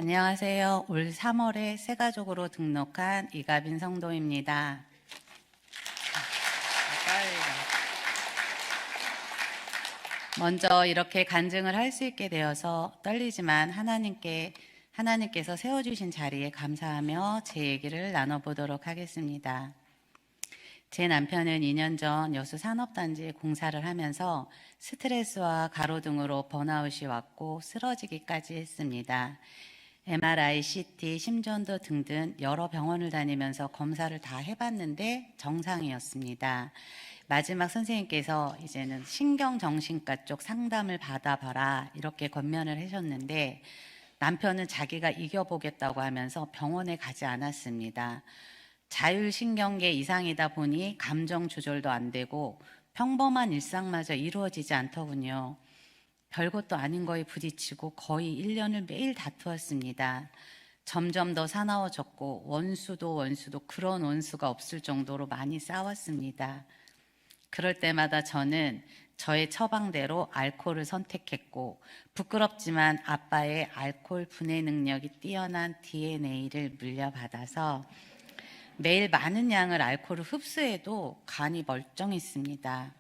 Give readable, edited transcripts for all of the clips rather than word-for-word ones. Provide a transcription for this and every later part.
안녕하세요. 올 3월에 새가족으로 등록한 이가빈 성도입니다. 먼저 이렇게 간증을 할 수 있게 되어서 떨리지만 하나님께서 세워주신 자리에 감사하며 제 얘기를 나눠보도록 하겠습니다. 제 남편은 2년 전 여수 산업단지에 공사를 하면서 스트레스와 가로등으로 번아웃이 왔고 쓰러지기까지 했습니다. MRI, CT, 심전도 등등 여러 병원을 다니면서 검사를 다 해봤는데 정상이었습니다. 마지막 선생님께서 이제는 신경정신과 쪽 상담을 받아봐라 이렇게 권면을 하셨는데 남편은 자기가 이겨보겠다고 하면서 병원에 가지 않았습니다. 자율신경계 이상이다 보니 감정 조절도 안 되고 평범한 일상마저 이루어지지 않더군요. 별것도 아닌 거에 부딪히고 거의 1년을 매일 다투었습니다. 점점 더 사나워졌고 원수도 그런 원수가 없을 정도로 많이 싸웠습니다. 그럴 때마다 저는 저의 처방대로 알코올을 선택했고 부끄럽지만 아빠의 알코올 분해 능력이 뛰어난 DNA를 물려받아서 매일 많은 양을 알코올을 흡수해도 간이 멀쩡했습니다.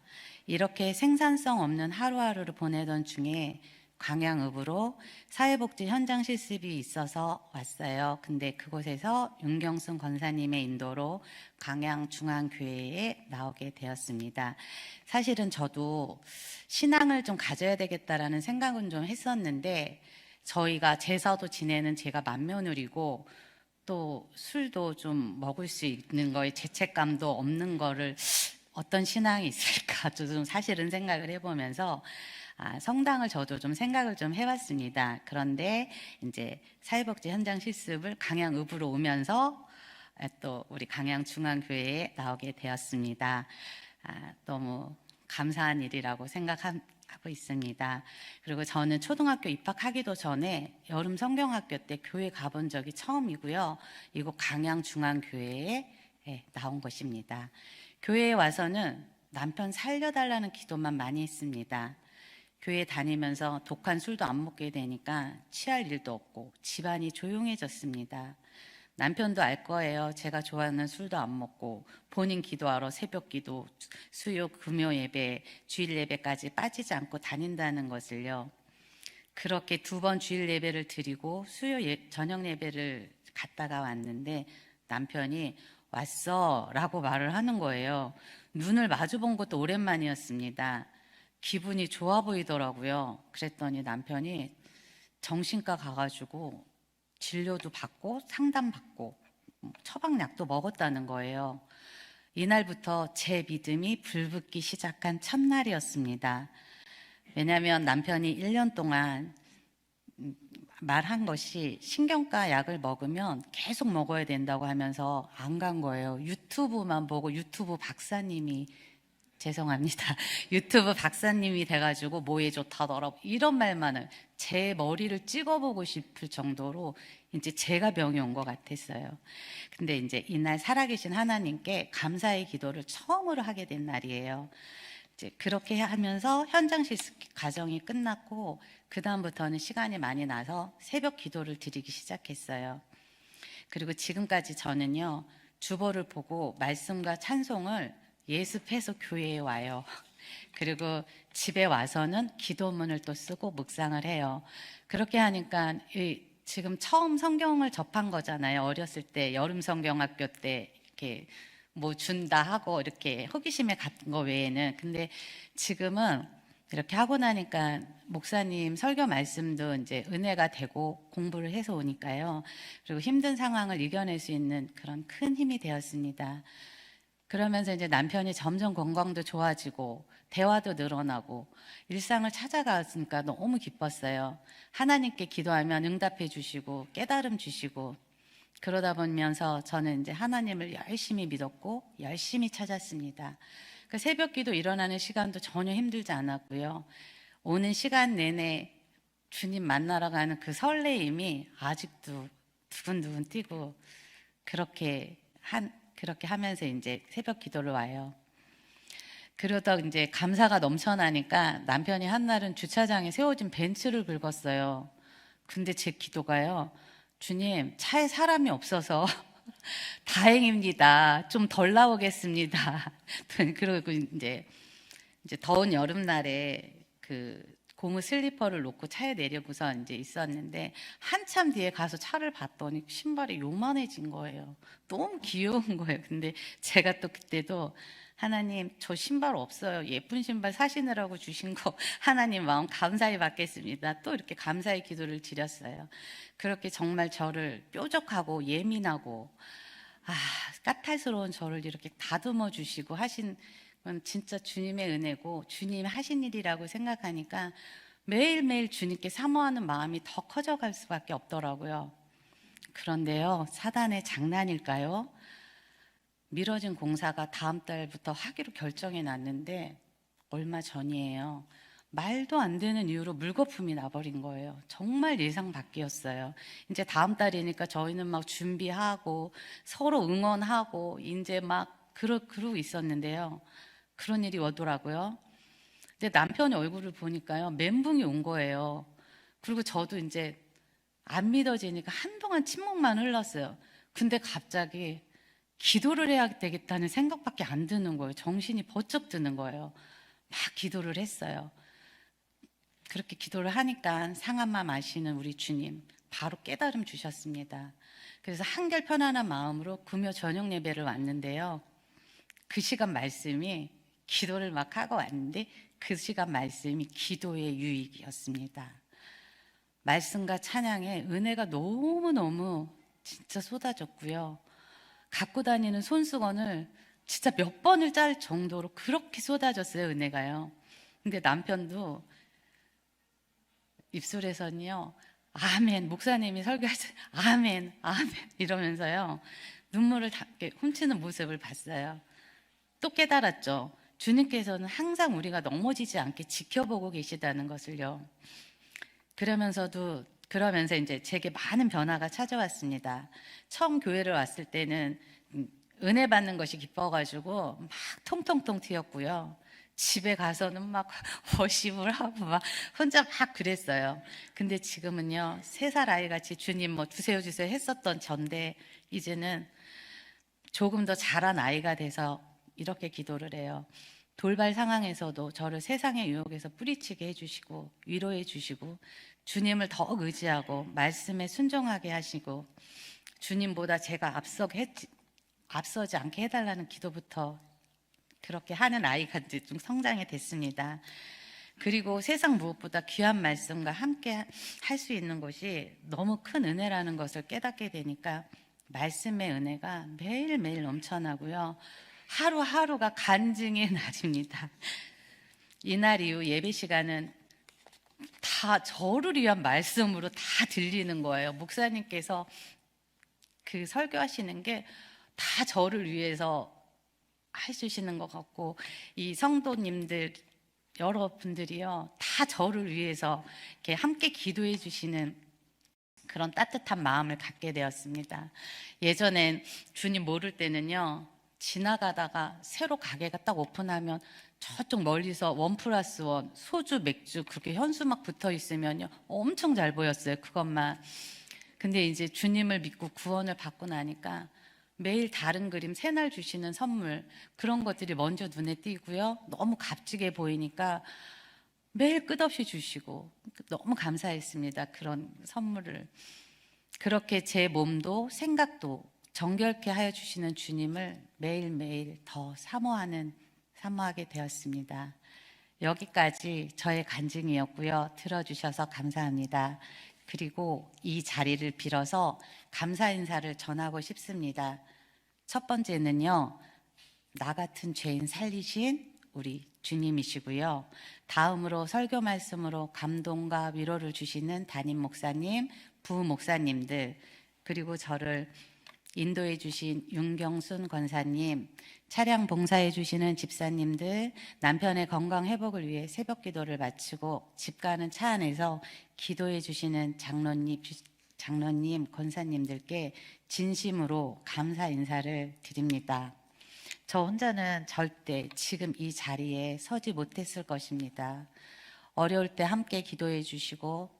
이렇게 생산성 없는 하루하루를 보내던 중에 광양읍으로 사회복지 현장 실습이 있어서 왔어요. 근데 그곳에서 윤경순 권사님의 인도로 광양중앙교회에 나오게 되었습니다. 사실은 저도 신앙을 좀 가져야 되겠다라는 생각은 좀 했었는데 저희가 제사도 지내는 제가 맏며느리고 또 술도 좀 먹을 수 있는 거에 죄책감도 없는 거를 어떤 신앙이 있을까 좀 사실은 생각을 해보면서 성당을 저도 좀 생각을 좀 해봤습니다. 그런데 이제 사회복지 현장 실습을 강양읍으로 오면서 또 우리 강양중앙교회에 나오게 되었습니다. 너무 감사한 일이라고 생각하고 있습니다. 그리고 저는 초등학교 입학하기도 전에 여름 성경학교 때 교회 가본 적이 처음이고요. 이곳 강양중앙교회에 나온 것입니다. 교회에 와서는 남편 살려달라는 기도만 많이 했습니다. 교회 다니면서 독한 술도 안 먹게 되니까 취할 일도 없고 집안이 조용해졌습니다. 남편도 알 거예요. 제가 좋아하는 술도 안 먹고 본인 기도하러 새벽 기도, 수요, 금요 예배, 주일 예배까지 빠지지 않고 다닌다는 것을요. 그렇게 2번 주일 예배를 드리고 수요 저녁 예배를 갔다가 왔는데 남편이 왔어 라고 말을 하는 거예요. 눈을 마주 본 것도 오랜만이었습니다. 기분이 좋아 보이더라고요. 그랬더니 남편이 정신과 가가지고 진료도 받고 상담받고 처방약도 먹었다는 거예요. 이날부터 제 믿음이 불붙기 시작한 첫날이었습니다. 왜냐하면 남편이 1년 동안 말한 것이 신경과 약을 먹으면 계속 먹어야 된다고 하면서 안 간 거예요. 유튜브만 보고 유튜브 박사님이 죄송합니다. 유튜브 박사님이 돼가지고 뭐에 좋다더라 이런 말만을 제 머리를 찍어보고 싶을 정도로 이제 제가 병이 온 것 같았어요. 근데 이제 이날 살아계신 하나님께 감사의 기도를 처음으로 하게 된 날이에요. 이제 그렇게 하면서 현장 실습 과정이 끝났고 그 다음부터는 시간이 많이 나서 새벽 기도를 드리기 시작했어요. 그리고 지금까지 저는요 주보를 보고 말씀과 찬송을 예습해서 교회에 와요. 그리고 집에 와서는 기도문을 또 쓰고 묵상을 해요. 그렇게 하니까 지금 처음 성경을 접한 거잖아요. 어렸을 때 여름 성경학교 때 이렇게 뭐 준다 하고 이렇게 호기심에 갔던 거 외에는. 근데 지금은 이렇게 하고 나니까 목사님 설교 말씀도 이제 은혜가 되고 공부를 해서 오니까요. 그리고 힘든 상황을 이겨낼 수 있는 그런 큰 힘이 되었습니다. 그러면서 이제 남편이 점점 건강도 좋아지고 대화도 늘어나고 일상을 찾아갔으니까 너무 기뻤어요. 하나님께 기도하면 응답해 주시고 깨달음 주시고 그러다 보면서 저는 이제 하나님을 열심히 믿었고 열심히 찾았습니다. 그 새벽 기도 일어나는 시간도 전혀 힘들지 않았고요. 오는 시간 내내 주님 만나러 가는 그 설레임이 아직도 두근두근 뛰고 그렇게 하면서 이제 새벽 기도를 와요. 그러다 이제 감사가 넘쳐나니까 남편이 한날은 주차장에 세워진 벤츠를 긁었어요. 근데 제 기도가요, 주님, 차에 사람이 없어서 다행입니다. 좀 덜 나오겠습니다. 그리고 이제 더운 여름날에 그 고무 슬리퍼를 놓고 차에 내려고서 이제 있었는데 한참 뒤에 가서 차를 봤더니 신발이 요만해진 거예요. 너무 귀여운 거예요. 근데 제가 또 그때도 하나님, 저 신발 없어요. 예쁜 신발 사시느라고 주신 거 하나님 마음 감사히 받겠습니다. 또 이렇게 감사의 기도를 드렸어요. 그렇게 정말 저를 뾰족하고 예민하고 까탈스러운 저를 이렇게 다듬어 주시고 하신 건 진짜 주님의 은혜고 주님 하신 일이라고 생각하니까 매일매일 주님께 사모하는 마음이 더 커져갈 수밖에 없더라고요. 그런데요, 사단의 장난일까요? 미뤄진 공사가 다음 달부터 하기로 결정해 놨는데 얼마 전이에요. 말도 안 되는 이유로 물거품이 나버린 거예요. 정말 예상 밖이었어요. 이제 다음 달이니까 저희는 막 준비하고 서로 응원하고 이제 막 그러고 있었는데요. 그런 일이 오더라고요. 근데 남편의 얼굴을 보니까요, 멘붕이 온 거예요. 그리고 저도 이제 안 믿어지니까 한동안 침묵만 흘렀어요. 근데 갑자기 기도를 해야 되겠다는 생각밖에 안 드는 거예요. 정신이 번쩍 드는 거예요. 막 기도를 했어요. 그렇게 기도를 하니까 상한 마음 아시는 우리 주님 바로 깨달음 주셨습니다. 그래서 한결 편안한 마음으로 금요 저녁 예배를 왔는데요. 그 시간 말씀이 기도를 막 하고 왔는데 그 시간 말씀이 기도의 유익이었습니다. 말씀과 찬양에 은혜가 너무너무 진짜 쏟아졌고요. 갖고 다니는 손수건을 진짜 몇 번을 짤 정도로 그렇게 쏟아졌어요, 은혜가요. 근데 남편도 입술에서는요, 아멘, 목사님이 설교하실 아멘, 아멘 이러면서요, 눈물을 훔치는 모습을 봤어요. 또 깨달았죠. 주님께서는 항상 우리가 넘어지지 않게 지켜보고 계시다는 것을요. 그러면서 이제 제게 많은 변화가 찾아왔습니다. 처음 교회를 왔을 때는 은혜 받는 것이 기뻐가지고 막 통통통 튀었고요. 집에 가서는 막 워십을 하고 막 혼자 막 그랬어요. 근데 지금은요, 3살 아이 같이 주님 뭐 주세요 주세요 했었던 전데 이제는 조금 더 자란 아이가 돼서 이렇게 기도를 해요. 돌발 상황에서도 저를 세상의 유혹에서 뿌리치게 해주시고 위로해 주시고 주님을 더욱 의지하고 말씀에 순종하게 하시고 주님보다 제가 앞서지 않게 해달라는 기도부터 그렇게 하는 아이가 이제 좀 성장이 됐습니다. 그리고 세상 무엇보다 귀한 말씀과 함께 할 수 있는 것이 너무 큰 은혜라는 것을 깨닫게 되니까 말씀의 은혜가 매일매일 넘쳐나고요. 하루하루가 간증의 날입니다. 이날 이후 예배 시간은 다 저를 위한 말씀으로 다 들리는 거예요. 목사님께서 그 설교하시는 게 다 저를 위해서 해주시는 것 같고, 이 성도님들 여러분들이요, 다 저를 위해서 이렇게 함께 기도해 주시는 그런 따뜻한 마음을 갖게 되었습니다. 예전엔 주님 모를 때는요, 지나가다가 새로 가게가 딱 오픈하면 저쪽 멀리서 1+1 소주 맥주 그렇게 현수 막 붙어 있으면요 엄청 잘 보였어요, 그것만. 근데 이제 주님을 믿고 구원을 받고 나니까 매일 다른 그림, 새날 주시는 선물 그런 것들이 먼저 눈에 띄고요, 너무 값지게 보이니까 매일 끝없이 주시고 너무 감사했습니다. 그런 선물을. 그렇게 제 몸도 생각도 정결케 하여 주시는 주님을 매일매일 더 사모하게 되었습니다. 여기까지 저의 간증이었고요. 들어주셔서 감사합니다. 그리고 이 자리를 빌어서 감사 인사를 전하고 싶습니다. 첫 번째는요, 나 같은 죄인 살리신 우리 주님이시고요. 다음으로 설교 말씀으로 감동과 위로를 주시는 담임 목사님, 부부 목사님들, 그리고 저를 인도해 주신 윤경순 권사님, 차량 봉사해 주시는 집사님들, 남편의 건강 회복을 위해 새벽 기도를 마치고 집 가는 차 안에서 기도해 주시는 장로님, 권사님들께 진심으로 감사 인사를 드립니다. 저 혼자는 절대 지금 이 자리에 서지 못했을 것입니다. 어려울 때 함께 기도해 주시고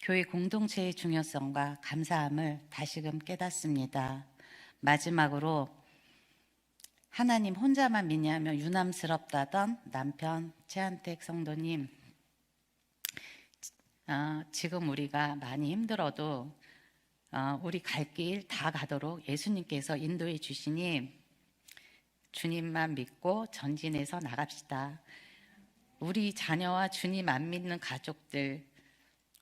교회 공동체의 중요성과 감사함을 다시금 깨닫습니다. 마지막으로 하나님 혼자만 믿냐며 유남스럽다던 남편 최한택 성도님, 지금 우리가 많이 힘들어도 우리 갈 길 다 가도록 예수님께서 인도해 주시니 주님만 믿고 전진해서 나갑시다. 우리 자녀와 주님 안 믿는 가족들,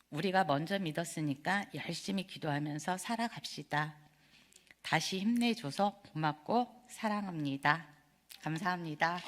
우리가 먼저 믿었으니까 열심히 기도하면서 살아갑시다. 다시 힘내줘서 고맙고 사랑합니다. 감사합니다.